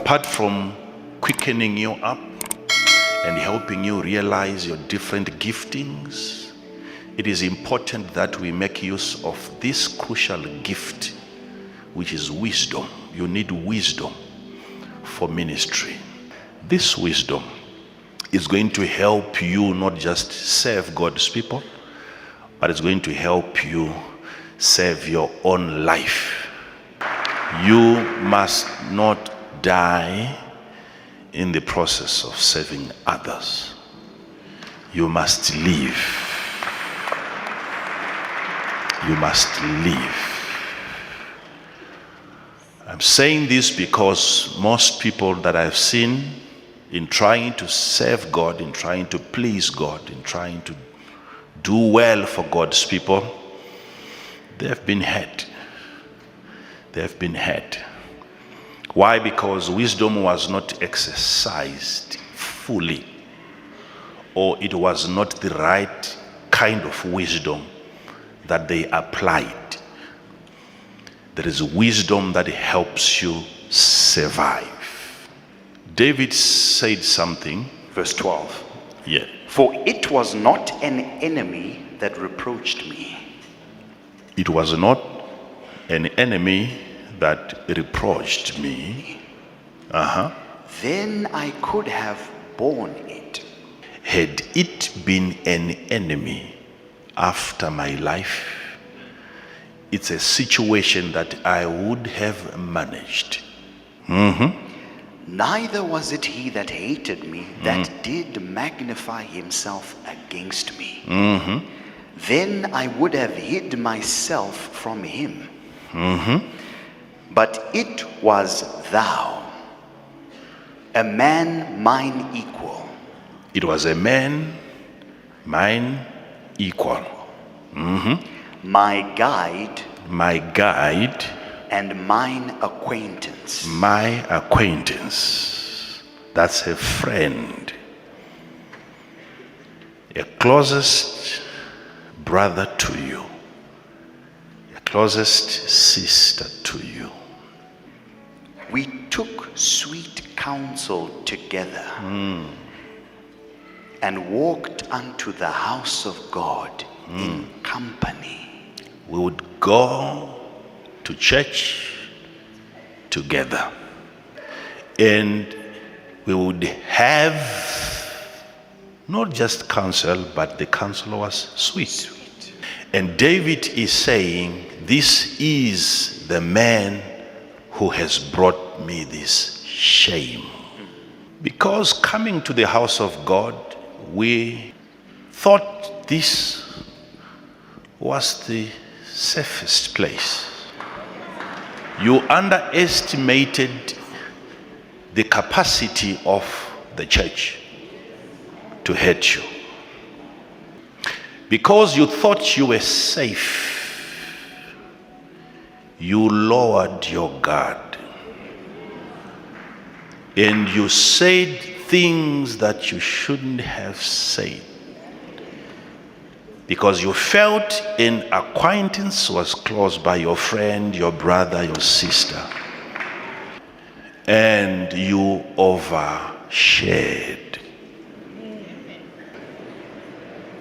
apart from quickening you up and helping you realize your different giftings, it is important that we make use of this crucial gift, which is wisdom. You need wisdom for ministry. This wisdom is going to help you not just serve God's people, but it's going to help you serve your own life. You must not die in the process of serving others. You must live. You must live. I'm saying this because most people that I've seen in trying to serve God, in trying to please God, in trying to do well for God's people, they have been hurt. They have been hurt. Why? Because wisdom was not exercised fully, or it was not the right kind of wisdom that they applied. There is wisdom that helps you survive. David said something. Verse 12. Yeah. For it was not an enemy that reproached me. It was not an enemy that reproached me. Then I could have borne it. Had it been an enemy after my life, it's a situation that I would have managed. Neither was it he that hated me that did magnify himself against me. Then I would have hid myself from him. But it was thou, a man mine equal. It was a man mine equal. My guide and mine acquaintance. My acquaintance. That's a friend. A closest brother to you. A closest sister to you. We took sweet counsel together and walked unto the house of God in company. We would go to church together, and we would have not just counsel, but the counsel was sweet. And David is saying, this is the man who has brought me this shame. Because coming to the house of God, we thought this was the safest place. You underestimated the capacity of the church to hurt you. Because you thought you were safe, you lowered your guard. And you said things that you shouldn't have said. Because you felt an acquaintance was close by, your friend, your brother, your sister. And you overshared.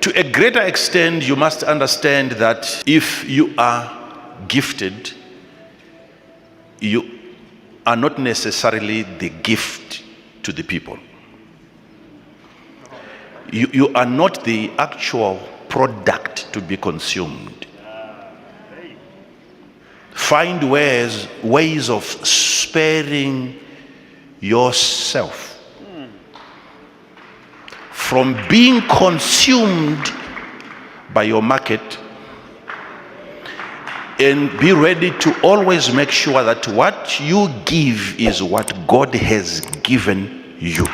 To a greater extent, you must understand that if you are gifted, you are not necessarily the gift to the people. You are not the actual product to be consumed. Find ways of sparing yourself from being consumed by your market, and be ready to always make sure that what you give is what God has given you.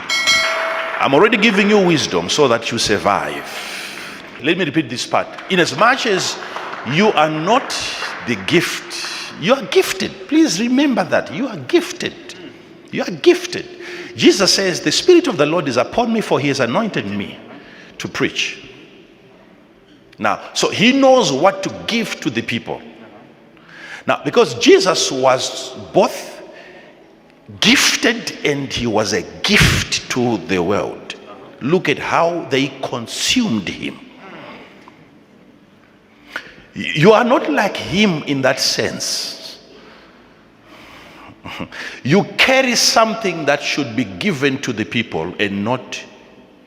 I'm already giving you wisdom so that you survive. Let me repeat this part. In as much as you are not the gift, you are gifted. Please remember that. You are gifted. You are gifted. Jesus says, the Spirit of the Lord is upon me, for he has anointed me to preach. Now, so he knows what to give to the people. Now, because Jesus was both gifted, and he was a gift to the world. Look at how they consumed him. You are not like him in that sense. You carry something that should be given to the people and not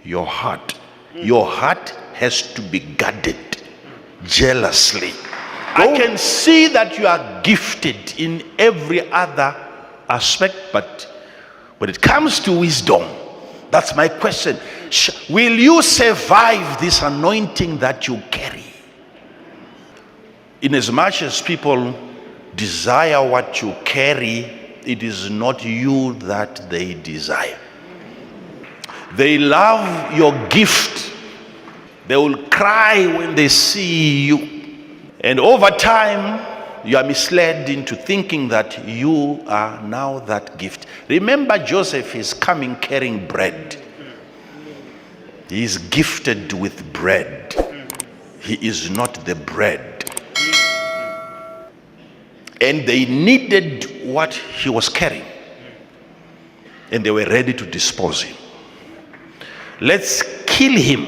your heart. Your heart has to be guarded jealously. I can see that you are gifted in every other aspect, but when it comes to wisdom, that's my question. Will you survive this anointing that you carry? In as much as people desire what you carry, it is not you that they desire. They love your gift. They will cry when they see you. And over time, you are misled into thinking that you are now that gift. Remember, Joseph is coming carrying bread. He is gifted with bread. He is not the bread. And they needed what he was carrying. And they were ready to dispose him. Let's kill him.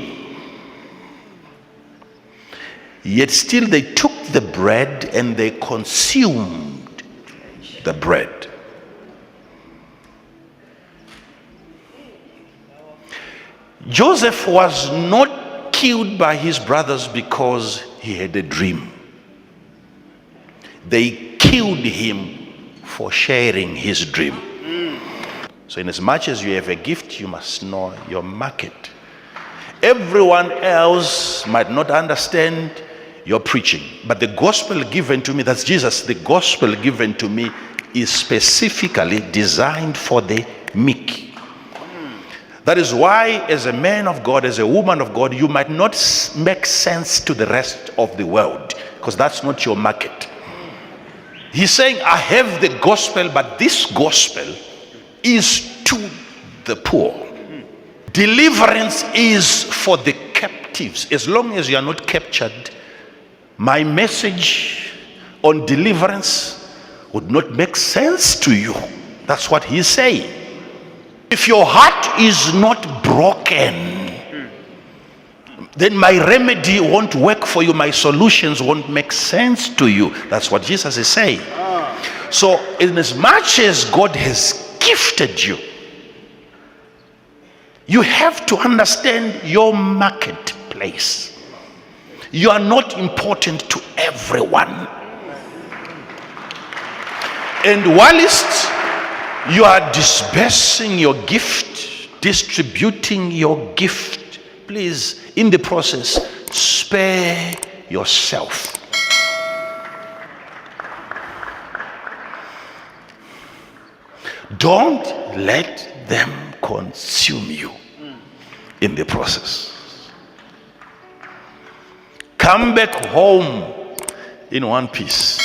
Yet still they took the bread and they consumed the bread. Joseph was not killed by his brothers because he had a dream. They killed him for sharing his dream. So in as much as you have a gift, you must know your market. Everyone else might not understand your preaching, but the gospel given to me, that's Jesus, the gospel given to me is specifically designed for the meek. That is why, as a man of God, as a woman of God, you might not make sense to the rest of the world, because that's not your market. He's saying, I have the gospel, but this gospel is to the poor. Deliverance is for the captives. As long as you are not captured, my message on deliverance would not make sense to you. That's what he's saying. If your heart is not broken, then my remedy won't work for you. My solutions won't make sense to you. That's what Jesus is saying. So in as much as God has gifted you, you have to understand your marketplace. You are not important to everyone. And whilst you are dispersing your gift, distributing your gift, please, in the process, spare yourself. Don't let them consume you in the process. Come back home in one piece.